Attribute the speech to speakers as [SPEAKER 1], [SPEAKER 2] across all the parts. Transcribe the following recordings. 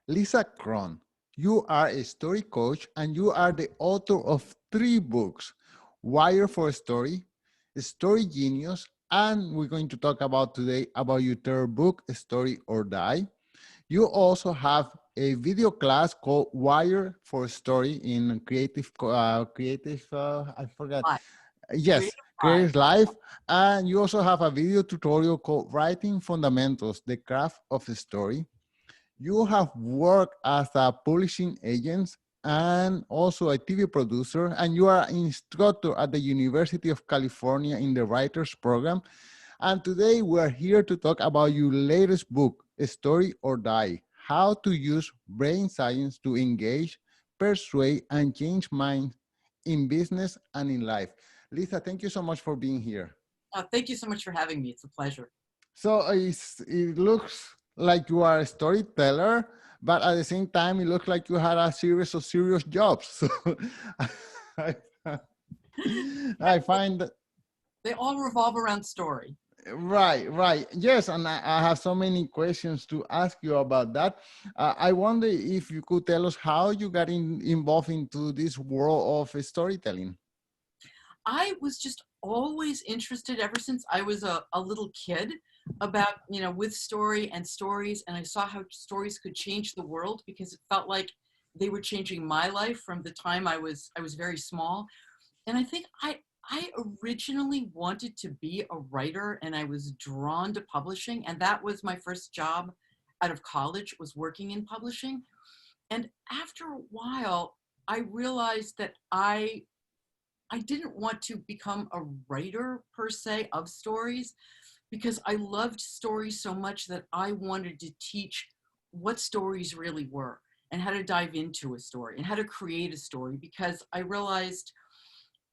[SPEAKER 1] Lisa Cron, you are a story coach and you are the author of 3 books, Wire for Story, Story Genius, and we're going to talk about today about your third book, Story or Die. You also have a video class called Wire for Story in I forgot.
[SPEAKER 2] Live,
[SPEAKER 1] Yes,
[SPEAKER 2] creative live.
[SPEAKER 1] Creative Life. And you also have a video tutorial called Writing Fundamentals, the Craft of a Story. You have worked as a publishing agent and also a TV producer, and you are an instructor at the University of California in the Writers Program. And today we're here to talk about your latest book, Story or Die, How to Use Brain Science to Engage, Persuade, and Change Minds in Business and in Life. Lisa, thank you so much for being here.
[SPEAKER 2] Thank you so much for having me. It's a pleasure.
[SPEAKER 1] So it looks like you are a storyteller, but at the same time, it looks like you had a series of serious jobs. So I, I find that,
[SPEAKER 2] They all revolve around story.
[SPEAKER 1] right, right. Yes, and I have so many questions to ask you about that. I wonder if you could tell us how you got involved into this world of storytelling.
[SPEAKER 2] I was just always interested ever since I was a little kid about, with story and stories. And I saw how stories could change the world because it felt like they were changing my life from the time I was very small. And I think I originally wanted to be a writer and I was drawn to publishing. And that was my first job out of college, was working in publishing. And after a while, I realized that I didn't want to become a writer per se of stories because I loved stories so much that I wanted to teach what stories really were and how to dive into a story and how to create a story, because I realized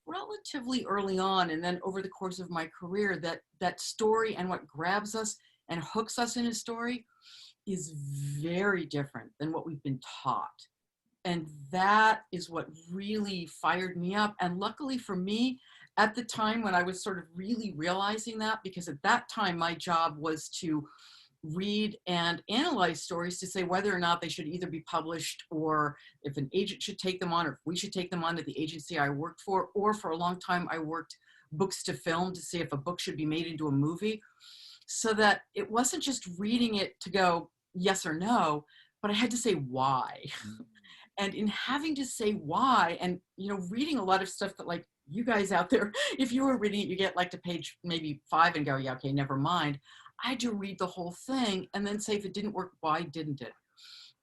[SPEAKER 2] relatively early on and then over the course of my career that story and what grabs us and hooks us in a story is very different than what we've been taught. And that is what really fired me up. And luckily for me, at the time when I was sort of really realizing that, because at that time my job was to read and analyze stories to say whether or not they should either be published, or if an agent should take them on, or if we should take them on at the agency I worked for. Or for a long time I worked books to film to see if a book should be made into a movie, so that it wasn't just reading it to go yes or no, but I had to say why. And in having to say why, and reading a lot of stuff that, like, you guys out there, if you were reading it, you get like to page maybe 5 and go, yeah, okay, never mind. I had to read the whole thing and then say, if it didn't work, why didn't it?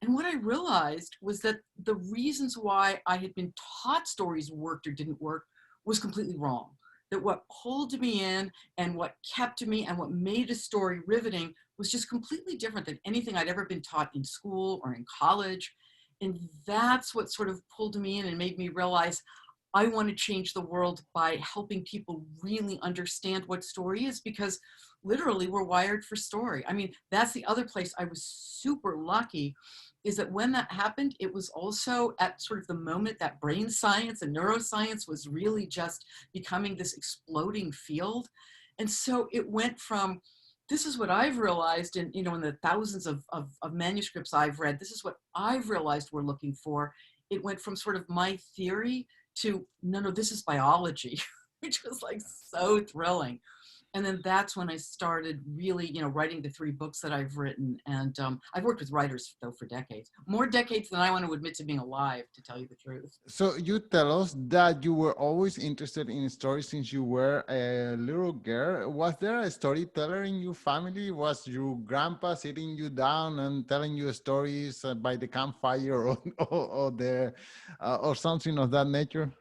[SPEAKER 2] And what I realized was that the reasons why I had been taught stories worked or didn't work was completely wrong. That what pulled me in and what kept me and what made a story riveting was just completely different than anything I'd ever been taught in school or in college. And that's what sort of pulled me in and made me realize I want to change the world by helping people really understand what story is, because literally we're wired for story. I mean, that's the other place I was super lucky, is that when that happened, it was also at sort of the moment that brain science and neuroscience was really just becoming this exploding field. And so it went from, this is what I've realized in the thousands of manuscripts I've read, this is what I've realized we're looking for. It went from sort of my theory to, no, this is biology, which was like so thrilling. And then that's when I started really, writing the 3 books that I've written. And I've worked with writers, though, for decades, more decades than I want to admit to being alive, to tell you the truth.
[SPEAKER 1] So you tell us that you were always interested in stories since you were a little girl. Was there a storyteller in your family? Was your grandpa sitting you down and telling you stories by the campfire or something of that nature?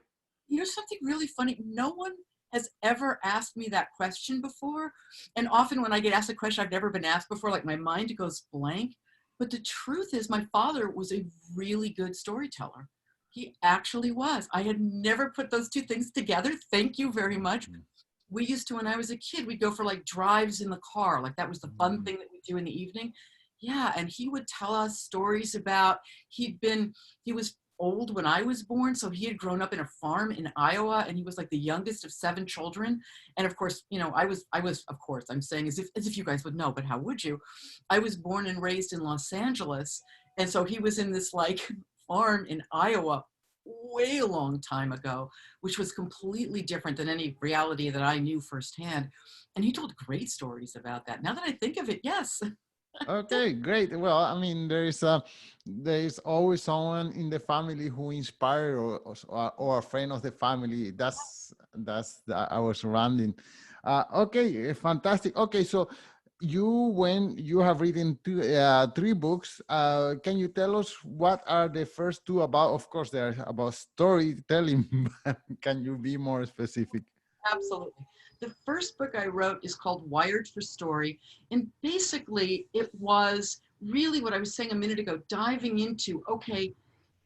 [SPEAKER 2] Something really funny. No one has ever asked me that question before. And often when I get asked a question I've never been asked before, like, my mind goes blank. But the truth is, my father was a really good storyteller. He actually was. I had never put those 2 things together. Thank you very much. We used to, when I was a kid, we'd go for like drives in the car. Like, that was the fun thing that we do in the evening. Yeah. And he would tell us stories about, he was old when I was born. So he had grown up in a farm in Iowa, and he was like the youngest of 7 children. And of course, you know, I was, of course, I'm saying as if you guys would know, but how would you? I was born and raised in Los Angeles. And so he was in this like farm in Iowa way a long time ago, which was completely different than any reality that I knew firsthand. And he told great stories about that. Now that I think of it, yes.
[SPEAKER 1] Okay, great. Well, I mean, there is always someone in the family who inspire or a friend of the family. Our surrounding. Okay, fantastic. Okay, so when you have written 3 books, can you tell us what are the first 2 about? Of course, they're about storytelling, but can you be more specific?
[SPEAKER 2] Absolutely. The first book I wrote is called Wired for Story. And basically, it was really what I was saying a minute ago, diving into, okay,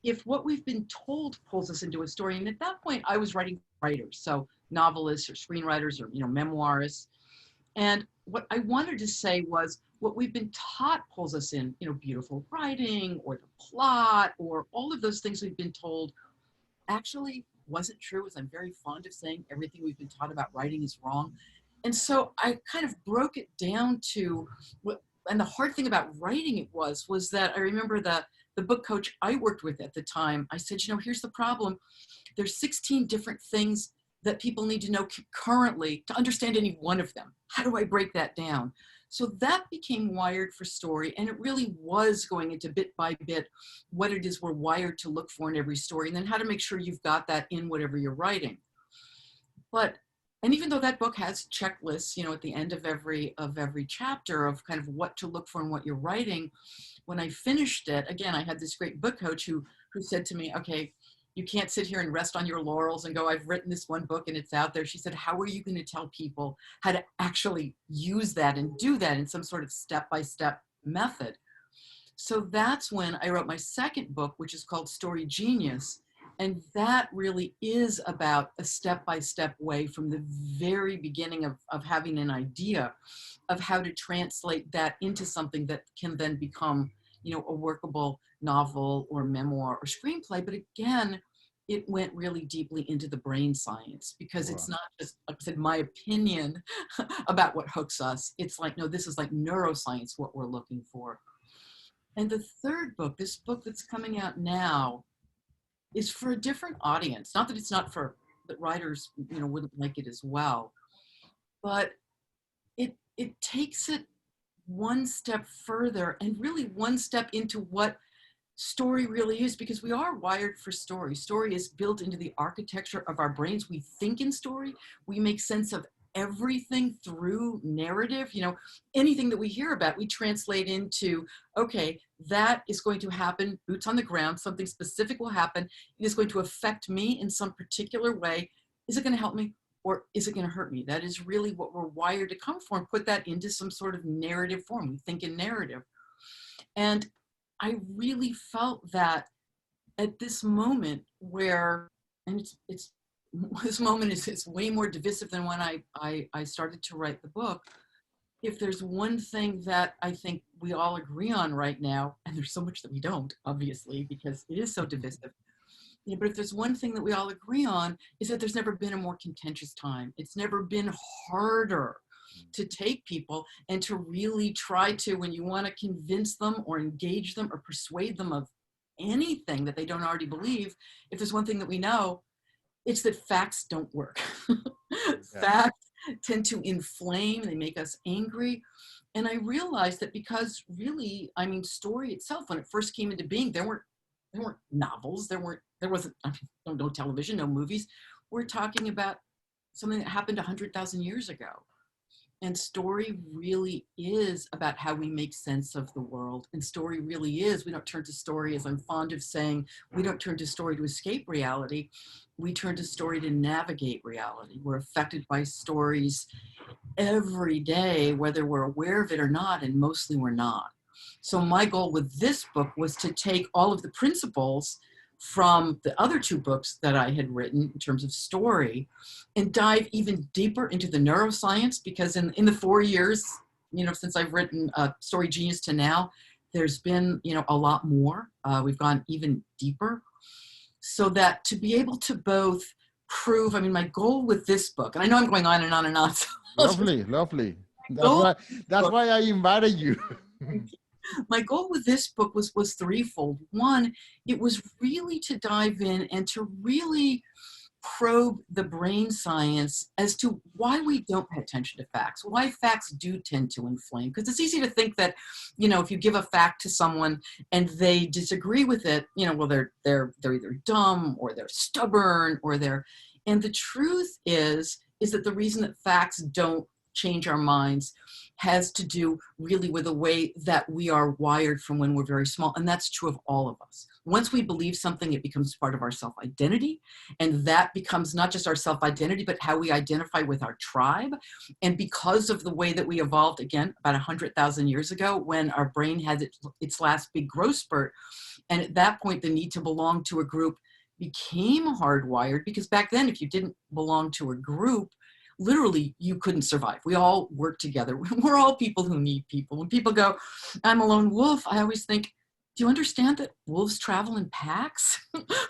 [SPEAKER 2] if what we've been told pulls us into a story, and at that point, I was writing writers, so novelists or screenwriters or, you know, memoirists. And what I wanted to say was what we've been taught pulls us in, you know, beautiful writing or the plot or all of those things we've been told actually wasn't true. As I'm very fond of saying, everything we've been taught about writing is wrong. And so I kind of broke it down to what, and the hard thing about writing it was that I remember the book coach I worked with at the time, I said, you know, here's the problem. There's 16 different things that people need to know concurrently to understand any one of them. How do I break that down? So that became Wired for Story, and it really was going into bit by bit what it is we're wired to look for in every story, and then how to make sure you've got that in whatever you're writing. But, and even though that book has checklists, you know, at the end of every chapter of kind of what to look for in what you're writing, when I finished it, again, I had this great book coach who said to me, okay, you can't sit here and rest on your laurels and go, I've written this one book and it's out there. She said, how are you going to tell people how to actually use that and do that in some sort of step-by-step method? So that's when I wrote my second book, which is called Story Genius. And that really is about a step-by-step way from the very beginning of having an idea of how to translate that into something that can then become, you know, a workable novel or memoir or screenplay. But again, it went really deeply into the brain science, because it's not just, like I said, my opinion about what hooks us. It's like, no, this is like neuroscience, what we're looking for. And the third book, this book that's coming out now, is for a different audience. Not that it's not for, that writers, you know, wouldn't like it as well, but it takes it one step further and really one step into what story really is, because we are wired for story. Story is built into the architecture of our brains. We think in story. We make sense of everything through narrative. You know, anything that we hear about, we translate into, okay, that is going to happen, boots on the ground, something specific will happen. It is going to affect me in some particular way. Is it going to help me? Or is it going to hurt me? That is really what we're wired to come for, and put that into some sort of narrative form. We think in narrative. And I really felt that at this moment where, and it's this moment is way more divisive than when I started to write the book. If there's one thing that I think we all agree on right now, and there's so much that we don't, obviously, because it is so divisive. Yeah, but if there's one thing that we all agree on, is that there's never been a more contentious time. It's never been harder to take people and to really try to, when you want to convince them or engage them or persuade them of anything that they don't already believe, if there's one thing that we know, it's that facts don't work. Facts tend to inflame, they make us angry. And I realized that because really, I mean, story itself, when it first came into being, there weren't novels, there wasn't, I mean, no television, no movies. We're talking about something that happened 100,000 years ago. And story really is about how we make sense of the world. And story really is, we don't turn to story, as I'm fond of saying, we don't turn to story to escape reality. We turn to story to navigate reality. We're affected by stories every day, whether we're aware of it or not, and mostly we're not. So my goal with this book was to take all of the principles from the other 2 books that I had written in terms of story and dive even deeper into the neuroscience, because in the 4 years, you know, since I've written Story Genius to now, there's been, you know, a lot more. We've gone even deeper. so that to be able to both prove, I mean, my goal with this book, and I know I'm going on and on and on, so
[SPEAKER 1] Lovely, lovely. That's
[SPEAKER 2] goal
[SPEAKER 1] why that's why I invited you.
[SPEAKER 2] my goal with this book was threefold. One, it was really to dive in and to really probe the brain science as to why we don't pay attention to facts, why facts do tend to inflame. Because it's easy to think that, you know, if you give a fact to someone and they disagree with it, you know, well, they're either dumb or they're stubborn or they're, and the truth is that the reason that facts don't change our minds has to do really with the way that we are wired from when we're very small. And that's true of all of us. Once we believe something, it becomes part of our self-identity. And that becomes not just our self-identity, but how we identify with our tribe. And because of the way that we evolved, again, about 100,000 years ago, when our brain had its last big growth spurt, and at that point, the need to belong to a group became hardwired, because back then, if you didn't belong to a group, literally you couldn't survive. We all work together. We're all people who need people. When people go, I'm a lone wolf, I always think, do you understand that wolves travel in packs?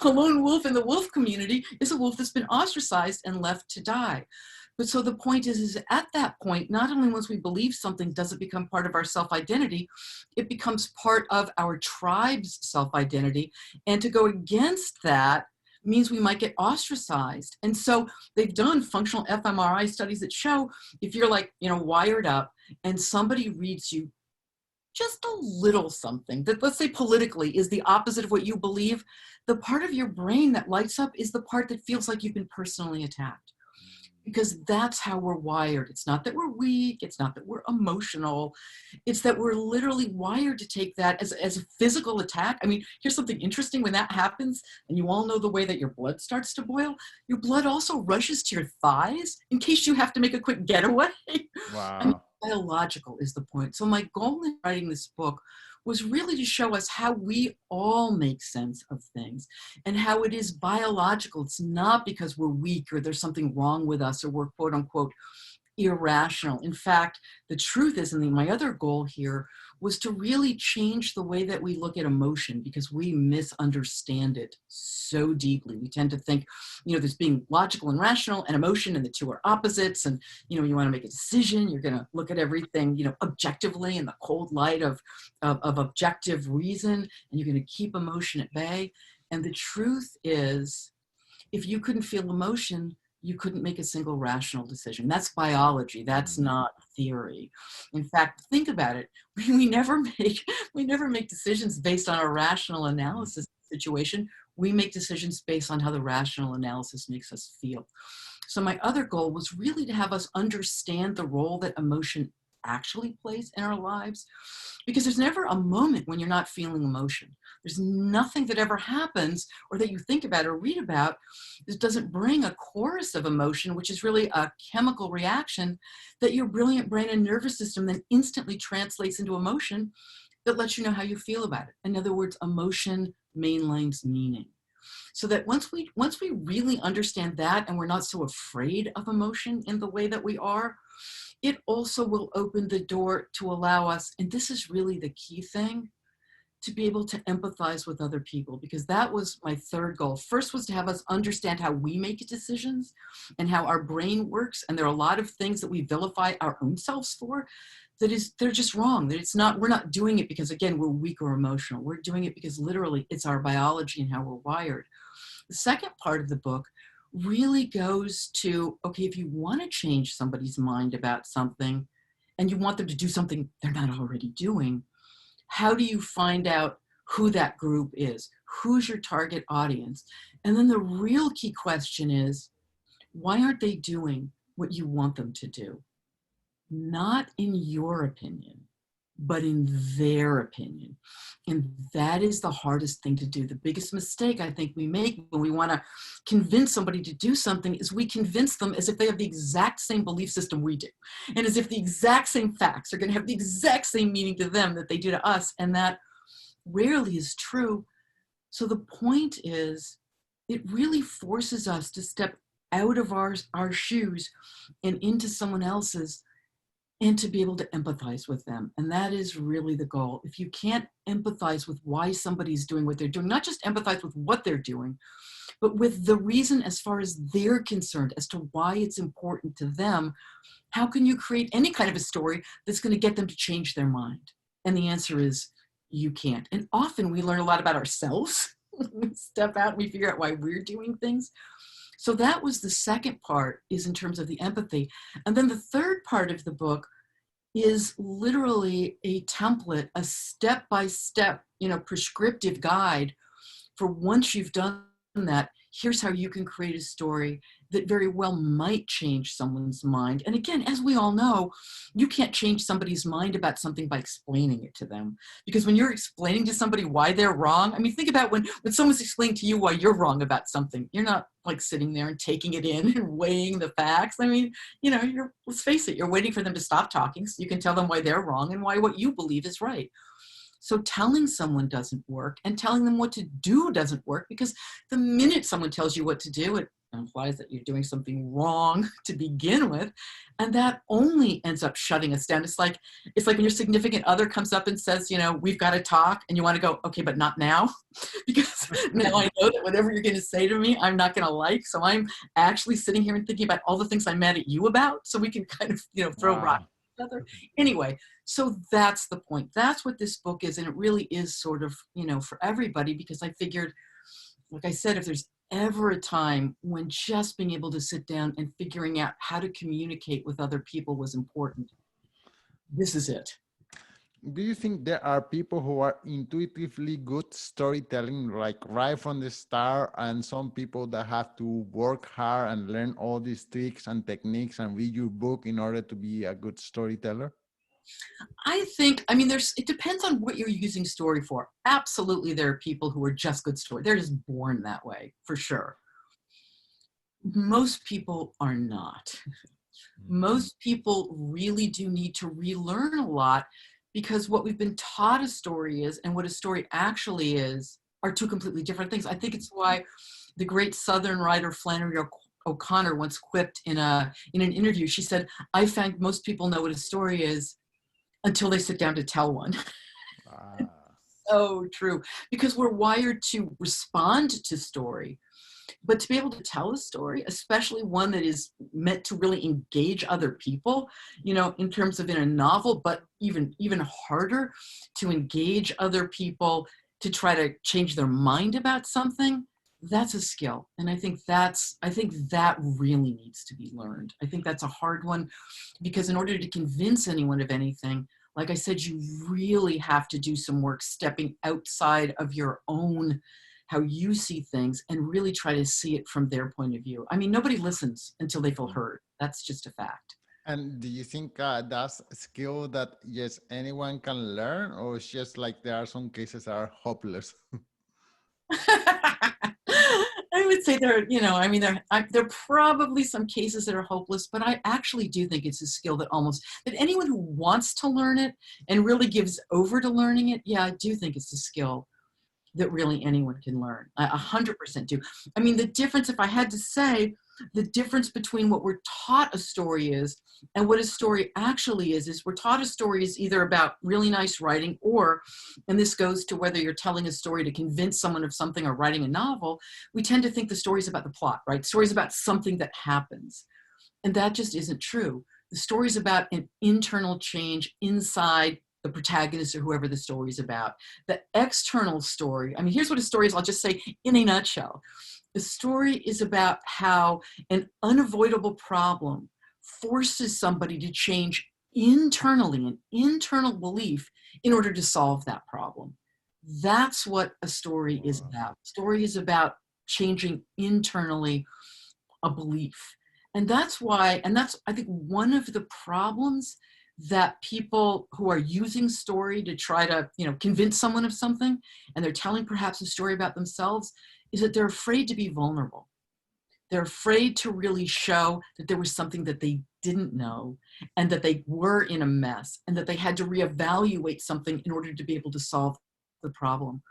[SPEAKER 2] A lone wolf in the wolf community is a wolf that's been ostracized and left to die. But so the point is at that point, not only once we believe something does it become part of our self-identity, it becomes part of our tribe's self-identity. And to go against that means we might get ostracized. And so they've done functional fMRI studies that show if you're like, you know, wired up and somebody reads you just a little something that, let's say politically, is the opposite of what you believe, the part of your brain that lights up is the part that feels like you've been personally attacked. Because that's how we're wired. It's not that we're weak. It's not that we're emotional. It's that we're literally wired to take that as a physical attack. I mean, here's something interesting. When that happens, and you all know the way that your blood starts to boil, your blood also rushes to your thighs in case you have to make a quick getaway.
[SPEAKER 1] Wow.
[SPEAKER 2] I mean, biological is the point. So my goal in writing this book was really to show us how we all make sense of things and how it is biological. It's not because we're weak or there's something wrong with us or we're quote unquote irrational. In fact, the truth is, and my other goal here was to really change the way that we look at emotion, because we misunderstand it so deeply. We tend to think, you know, there's being logical and rational and emotion, and the two are opposites. And, you know, you want to make a decision, you're going to look at everything, you know, objectively in the cold light of objective reason, and you're going to keep emotion at bay. And the truth is, if you couldn't feel emotion, you couldn't make a single rational decision. That's biology. That's not theory. In fact, think about it. We never make decisions based on a rational analysis situation. We make decisions based on how the rational analysis makes us feel. So my other goal was really to have us understand the role that emotion actually plays in our lives, because there's never a moment when you're not feeling emotion. There's nothing that ever happens or that you think about or read about that doesn't bring a chorus of emotion, which is really a chemical reaction that your brilliant brain and nervous system then instantly translates into emotion that lets you know how you feel about it. In other words, emotion mainlines meaning. So that once we really understand that, and we're not so afraid of emotion in the way that we are, it also will open the door to allow us, and this is really the key thing, to be able to empathize with other people, because that was my third goal. First was to have us understand how we make decisions and how our brain works. And there are a lot of things that we vilify our own selves for they're just wrong. That it's not, we're not doing it because, again, we're weak or emotional. We're doing it because literally it's our biology and how we're wired. The second part of the book really goes to, okay, if you want to change somebody's mind about something and you want them to do something they're not already doing, how do you find out who that group is? Who's your target audience? And then the real key question is, why aren't they doing what you want them to do? Not in your opinion, but in their opinion. And that is the hardest thing to do. The biggest mistake I think we make when we want to convince somebody to do something is we convince them as if they have the exact same belief system we do. And as if the exact same facts are going to have the exact same meaning to them that they do to us. And that rarely is true. So the point is, it really forces us to step out of our shoes and into someone else's, and to be able to empathize with them. And that is really the goal. If you can't empathize with why somebody's doing what they're doing, not just empathize with what they're doing, but with the reason as far as they're concerned as to why it's important to them, how can you create any kind of a story that's going to get them to change their mind? And the answer is you can't. And often we learn a lot about ourselves. We step out and we figure out why we're doing things. So that was the second part, is in terms of the empathy. And then the third part of the book is literally a template, a step-by-step, prescriptive guide for once you've done that, here's how you can create a story that very well might change someone's mind. And again, as we all know, you can't change somebody's mind about something by explaining it to them. Because when you're explaining to somebody why they're wrong, I mean, think about when someone's explaining to you why you're wrong about something. You're not like sitting there and taking it in and weighing the facts. I mean, let's face it, you're waiting for them to stop talking so you can tell them why they're wrong and why what you believe is right. So telling someone doesn't work, and telling them what to do doesn't work, because the minute someone tells you what to do, it implies that you're doing something wrong to begin with. And that only ends up shutting us down. It's like when your significant other comes up and says, we've got to talk, and you want to go, okay, but not now, because now I know that whatever you're going to say to me, I'm not going to like. So I'm actually sitting here and thinking about all the things I'm mad at you about, so we can kind of, throw rocks at each other. Anyway, so that's the point. That's what this book is. And it really is sort of, for everybody, because I figured, like I said, if there's ever a time when just being able to sit down and figuring out how to communicate with other people was important, this is it.
[SPEAKER 1] Do you think there are people who are intuitively good storytelling, like right from the start, and some people that have to work hard and learn all these tricks and techniques and read your book in order to be a good storyteller?
[SPEAKER 2] It depends on what you're using story for. Absolutely, there are people who are just good story. They're just born that way, for sure. Most people are not. Most people really do need to relearn a lot, because what we've been taught a story is and what a story actually is are two completely different things. I think it's why the great Southern writer Flannery O'Connor once quipped in an interview. She said, "I find most people know what a story is until they sit down to tell one." So true, because we're wired to respond to story. But to be able to tell a story, especially one that is meant to really engage other people, in terms of in a novel, but even harder, to engage other people, to try to change their mind about something, that's a skill. And I think that really needs to be learned. I think that's a hard one, because in order to convince anyone of anything, like I said, you really have to do some work stepping outside of your own, how you see things, and really try to see it from their point of view. I mean, nobody listens until they feel heard. That's just a fact.
[SPEAKER 1] And do you think that's a skill that, yes, anyone can learn, or it's just like there are some cases that are hopeless?
[SPEAKER 2] I would say there are probably some cases that are hopeless, but I actually do think it's a skill that anyone who wants to learn it and really gives over to learning it, yeah, I do think it's a skill that really anyone can learn. 100% do. I mean, the difference, if I had to say, the difference between what we're taught a story is and what a story actually is we're taught a story is either about really nice writing, or, and this goes to whether you're telling a story to convince someone of something or writing a novel, we tend to think the story is about the plot, right? Stories about something that happens. And that just isn't true. The story is about an internal change inside the protagonist or whoever the story is about. The external story, here's what a story is, I'll just say in a nutshell. The story is about how an unavoidable problem forces somebody to change internally, an internal belief, in order to solve that problem. That's what a story is about. A story is about changing internally a belief. And that's, I think, one of the problems that people who are using story to try to, convince someone of something, and they're telling perhaps a story about themselves, is that they're afraid to be vulnerable. They're afraid to really show that there was something that they didn't know, and that they were in a mess, and that they had to reevaluate something in order to be able to solve the problem.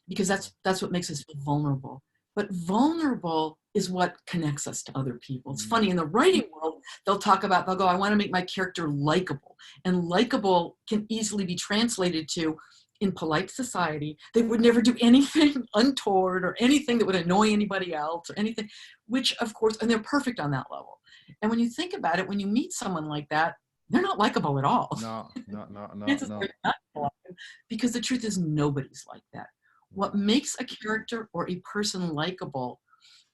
[SPEAKER 2] Because that's what makes us feel vulnerable. But vulnerable is what connects us to other people. It's funny, in the writing world, they'll go, I want to make my character likable. And likable can easily be translated to, in polite society, they would never do anything untoward or anything that would annoy anybody else or anything, which of course, and they're perfect on that level. And when you think about it, when you meet someone like that, they're not likable at all.
[SPEAKER 1] No, no, no, no,
[SPEAKER 2] Chances
[SPEAKER 1] no.
[SPEAKER 2] are you're not gonna like them, because the truth is nobody's like that. What makes a character or a person likable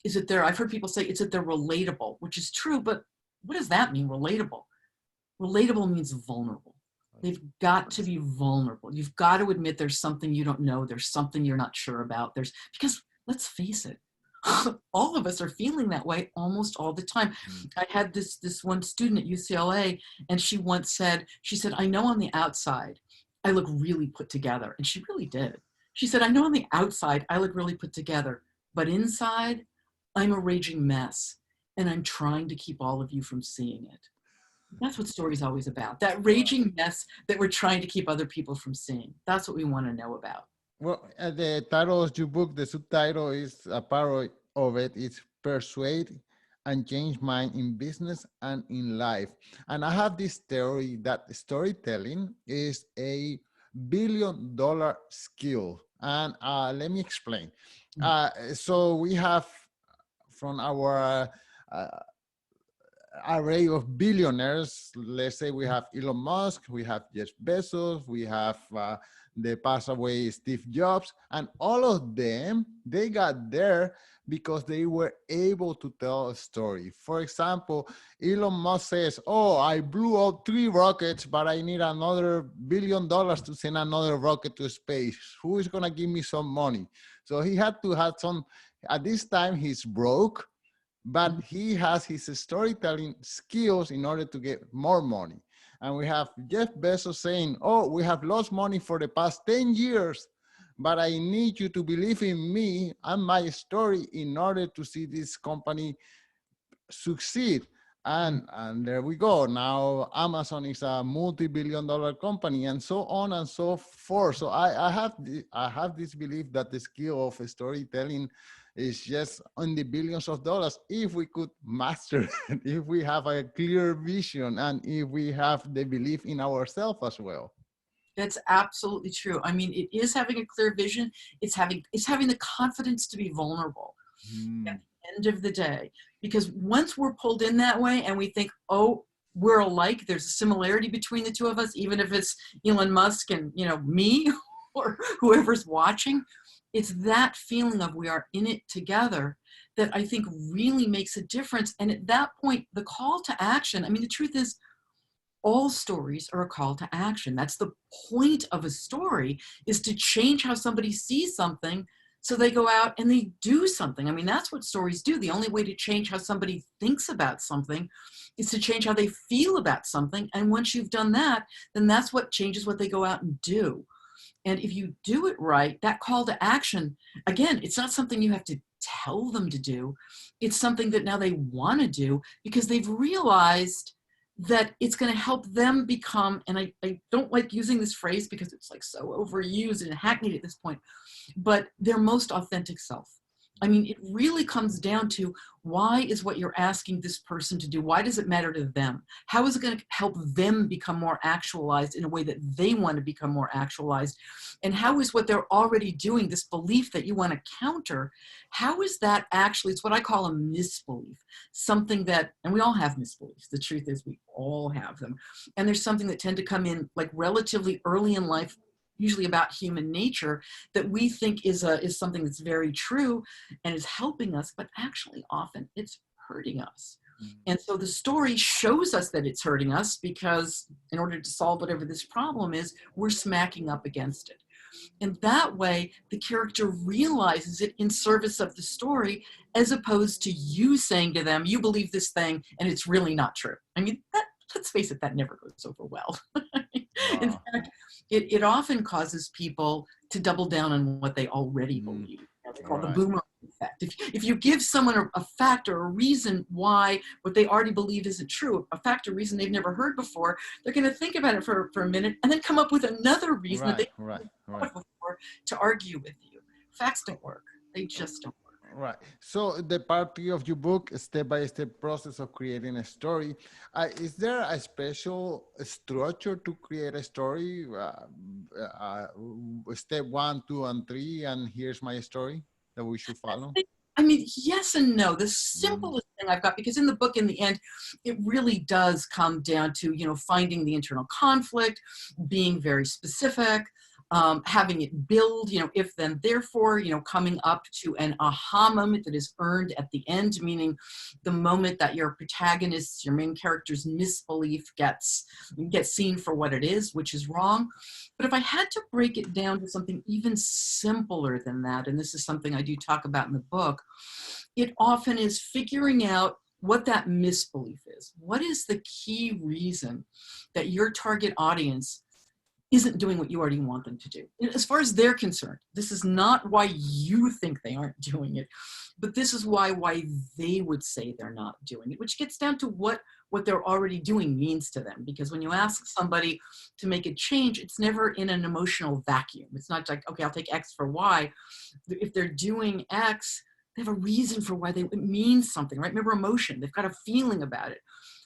[SPEAKER 2] is that I've heard people say it's that they're relatable, which is true, but what does that mean, relatable? Relatable means vulnerable. They've got to be vulnerable. You've got to admit there's something you don't know, there's something you're not sure about. Because let's face it, all of us are feeling that way almost all the time. I had this one student at UCLA, and she once said, I know on the outside, I look really put together. And she really did. She said, I know on the outside, I look really put together, but inside, I'm a raging mess, and I'm trying to keep all of you from seeing it. That's what story's always about, that raging mess that we're trying to keep other people from seeing. That's what we want to know about.
[SPEAKER 1] Well, the title of your book, the subtitle is a part of it. It's Persuade and Change Mind in Business and in Life. And I have this theory that storytelling is a billion-dollar skill. And let me explain. So we have from our array of billionaires, let's say we have Elon Musk, we have Jeff Bezos, we have the passed away Steve Jobs, and all of them, they got there because they were able to tell a story. For example, Elon Musk says, oh, I blew up 3 rockets, but I need another $1 billion to send another rocket to space. Who is gonna give me some money? So he had to have some, at this time he's broke, but he has his storytelling skills in order to get more money. And we have Jeff Bezos saying, oh, we have lost money for the past 10 years, but I need you to believe in me and my story in order to see this company succeed. And there we go. Now Amazon is a multi-billion-dollar company, and so on and so forth. So I have this belief that the skill of storytelling is just on the billions of dollars if we could master it, if we have a clear vision, and if we have the belief in ourselves as well.
[SPEAKER 2] That's absolutely true. I mean, it is having a clear vision. It's having the confidence to be vulnerable at the end of the day. Because once we're pulled in that way and we think, oh, we're alike, there's a similarity between the two of us, even if it's Elon Musk and, me or whoever's watching, it's that feeling of we are in it together that I think really makes a difference. And at that point, the call to action, I mean, the truth is, all stories are a call to action. That's the point of a story, is to change how somebody sees something so they go out and they do something. I mean, that's what stories do. The only way to change how somebody thinks about something is to change how they feel about something. And once you've done that, then that's what changes what they go out and do. And if you do it right, that call to action, again, it's not something you have to tell them to do. It's something that now they want to do because they've realized that it's going to help them become, and I don't like using this phrase because it's like so overused and hackneyed at this point, but their most authentic self. I mean, it really comes down to, why is what you're asking this person to do, why does it matter to them? How is it going to help them become more actualized in a way that they want to become more actualized? And how is what they're already doing, this belief that you want to counter, how is that actually, it's what I call a misbelief, something that, and we all have misbeliefs. The truth is we all have them. And there's something that tend to come in like relatively early in life, usually about human nature, that we think is something that's very true and is helping us, but actually often it's hurting us. And so the story shows us that it's hurting us because in order to solve whatever this problem is, we're smacking up against it. And that way, the character realizes it in service of the story, as opposed to you saying to them, you believe this thing and it's really not true. I mean, let's face it, that never goes over well. In fact, it often causes people to double down on what they already believe. That's called the boomerang effect. If you give someone a fact or a reason why what they already believe isn't true, a fact or reason they've never heard before, they're going to think about it for a minute and then come up with another reason that they never heard before to argue with you. Facts don't work. They just don't work.
[SPEAKER 1] Right. So the part three of your book, step-by-step process of creating a story. Is there a special structure to create a story? Step one, two, and three, and here's my story that we should follow.
[SPEAKER 2] I mean, yes and no. The
[SPEAKER 1] Mm.
[SPEAKER 2] simplest thing I've got, because in the book, in the end, it really does come down to, finding the internal conflict, being very specific, having it build, if then therefore, coming up to an aha moment that is earned at the end, meaning the moment that your protagonist, your main character's misbelief gets seen for what it is, which is wrong. But if I had to break it down to something even simpler than that, and this is something I do talk about in the book, it often is figuring out what that misbelief is. What is the key reason that your target audience isn't doing what you already want them to do? As far as they're concerned, this is not why you think they aren't doing it, but this is why they would say they're not doing it, which gets down to what they're already doing means to them. Because when you ask somebody to make a change, it's never in an emotional vacuum. It's not like, okay, I'll take X for Y. If they're doing X, they have a reason for why it means something, right? Remember, emotion, they've got a feeling about it.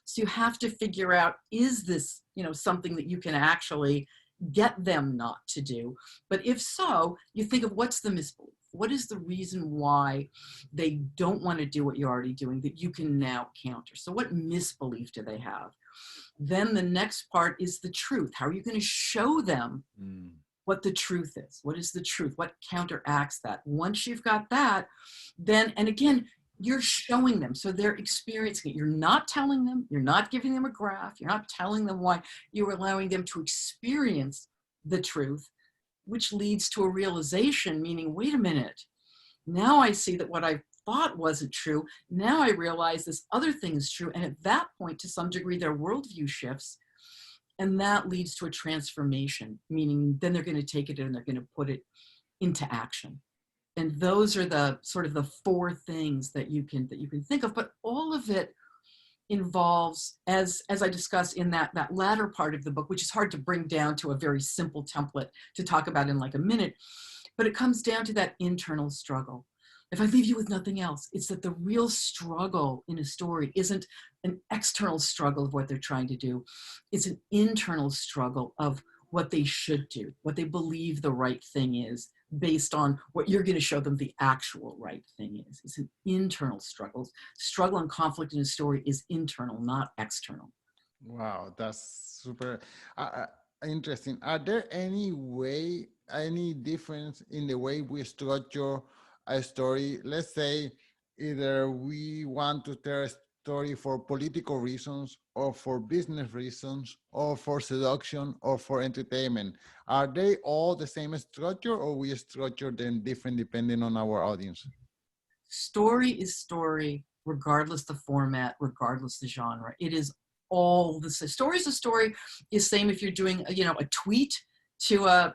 [SPEAKER 2] So you have to figure out, is this, something that you can actually get them not to do? But if so, you think of, what's the misbelief? What is the reason why they don't want to do what you're already doing that you can now counter? So what misbelief do they have? Then the next part is the truth. How are you going to show them what the truth is? What is the truth? What counteracts that? Once you've got that, then, and again, you're showing them, so they're experiencing it. You're not telling them, you're not giving them a graph, you're not telling them why, you're allowing them to experience the truth, which leads to a realization, meaning, wait a minute, now I see that what I thought wasn't true. Now I realize this other thing is true. And at that point, to some degree, their worldview shifts. And that leads to a transformation, meaning then they're going to take it and they're going to put it into action. And those are the sort of the four things that you can think of. But all of it involves, as I discussed in that latter part of the book, which is hard to bring down to a very simple template to talk about in like a minute, but it comes down to that internal struggle. If I leave you with nothing else, it's that the real struggle in a story isn't an external struggle of what they're trying to do. It's an internal struggle of what they should do, what they believe the right thing is, based on what you're going to show them the actual right thing is. It's an internal struggle. Struggle and conflict in a story is internal, not external.
[SPEAKER 1] Wow, that's super interesting. Are there any difference in the way we structure a story? Let's say either we want to tell a story for political reasons, or for business reasons, or for seduction, or for entertainment. Are they all the same structure, or we structure them different depending on our audience?
[SPEAKER 2] Story is story, regardless the format, regardless the genre. It is all the same. Story is a story is same if you're doing a tweet to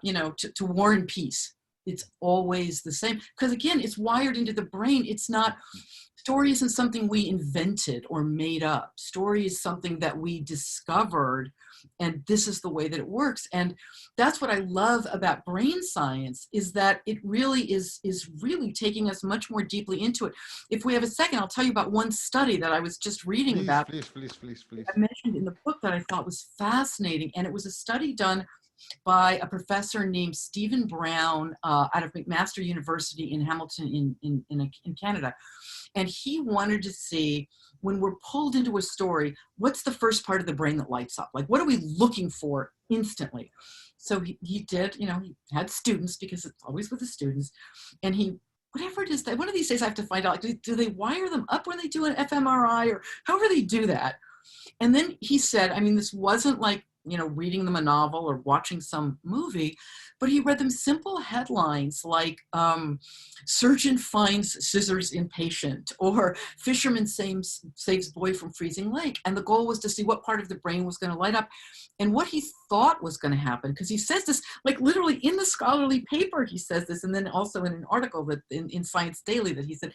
[SPEAKER 2] to War and Peace. It's always the same, because again, it's wired into the brain. It's not, story isn't something we invented or made up. Story is something that we discovered, and this is the way that it works. And that's what I love about brain science, is that it really is really taking us much more deeply into it. If we have a second, I'll tell you about one study that I was just reading
[SPEAKER 1] Please,
[SPEAKER 2] about.
[SPEAKER 1] please, please, please, please.
[SPEAKER 2] I mentioned in the book that I thought was fascinating, and it was a study done by a professor named Stephen Brown out of McMaster University in Hamilton in Canada. And he wanted to see, when we're pulled into a story, what's the first part of the brain that lights up? Like, what are we looking for instantly? So he did, he had students, because it's always with the students, and whatever it is, that one of these days I have to find out, like, do they wire them up when they do an fMRI, or however they do that? And then he said, I mean, this wasn't like, reading them a novel or watching some movie, but he read them simple headlines like, surgeon finds scissors in patient, or fisherman saves boy from freezing lake. And the goal was to see what part of the brain was going to light up and what he thought was going to happen. Because he says this, like, literally in the scholarly paper, he says this, and then also in an article that in Science Daily that he said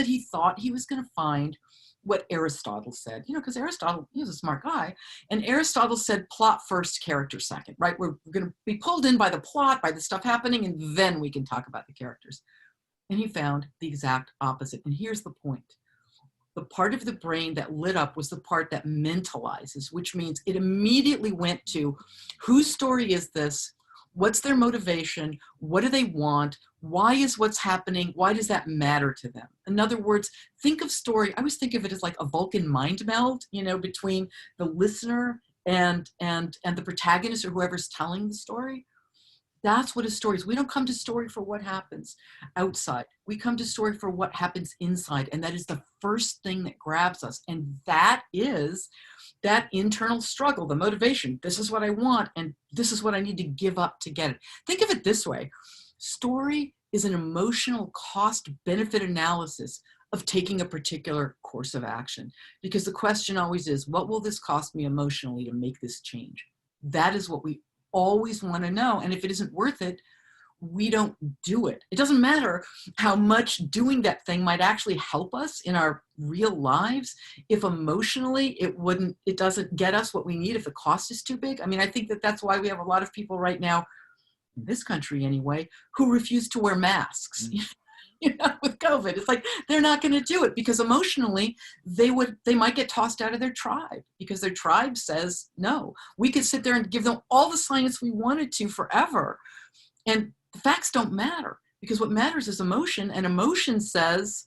[SPEAKER 2] he thought he was going to find what Aristotle said, because Aristotle, he was a smart guy, and Aristotle said plot first, character second, right? We're going to be pulled in by the plot, by the stuff happening, and then we can talk about the characters. And he found the exact opposite. And here's the point. The part of the brain that lit up was the part that mentalizes, which means it immediately went to whose story is this? What's their motivation? What do they want? Why is what's happening? Why does that matter to them? In other words, think of story. I always think of it as like a Vulcan mind meld, between the listener and the protagonist or whoever's telling the story. That's what a story is. We don't come to story for what happens outside. We come to story for what happens inside. And that is the first thing that grabs us. And that is that internal struggle, the motivation. This is what I want, and this is what I need to give up to get it. Think of it this way. Story is an emotional cost-benefit analysis of taking a particular course of action. Because the question always is, what will this cost me emotionally to make this change? That is what we always want to know. And if it isn't worth it, we don't do it. It doesn't matter how much doing that thing might actually help us in our real lives. If emotionally it doesn't get us what we need, if the cost is too big. I mean, I think that's why we have a lot of people right now, in this country anyway, who refuse to wear masks. With COVID, it's like they're not going to do it because emotionally they might get tossed out of their tribe because their tribe says no. We could sit there and give them all the science we wanted to forever, and the facts don't matter because what matters is emotion, and emotion says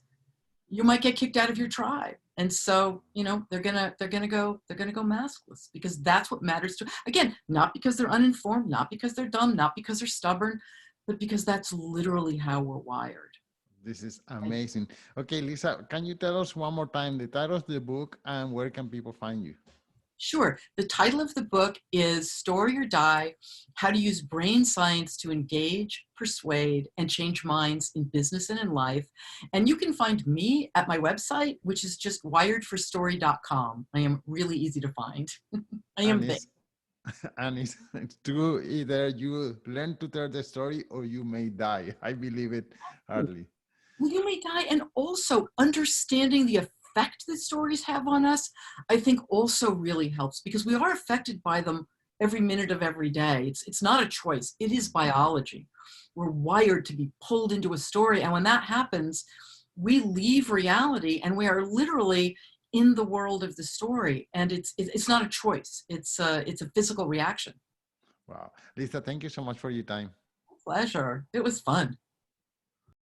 [SPEAKER 2] you might get kicked out of your tribe, and so they're gonna go maskless because that's what matters to. Again, not because they're uninformed, not because they're dumb, not because they're stubborn, but because that's literally how we're wired.
[SPEAKER 1] This is amazing. Okay, Lisa, can you tell us one more time the title of the book and where can people find you?
[SPEAKER 2] Sure. The title of the book is Story or Die, How to Use Brain Science to Engage, Persuade, and Change Minds in Business and in Life. And you can find me at my website, which is just wiredforstory.com. I am really easy to find. I am there.
[SPEAKER 1] And it's true, either you learn to tell the story or you may die. I believe it hardly.
[SPEAKER 2] Well, you may die. And also understanding the effect that stories have on us, I think also really helps because we are affected by them every minute of every day. It's not a choice. It is biology. We're wired to be pulled into a story. And when that happens, we leave reality and we are literally in the world of the story. And it's not a choice. It's a physical reaction.
[SPEAKER 1] Wow. Lisa, thank you so much for your time.
[SPEAKER 2] Pleasure. It was fun.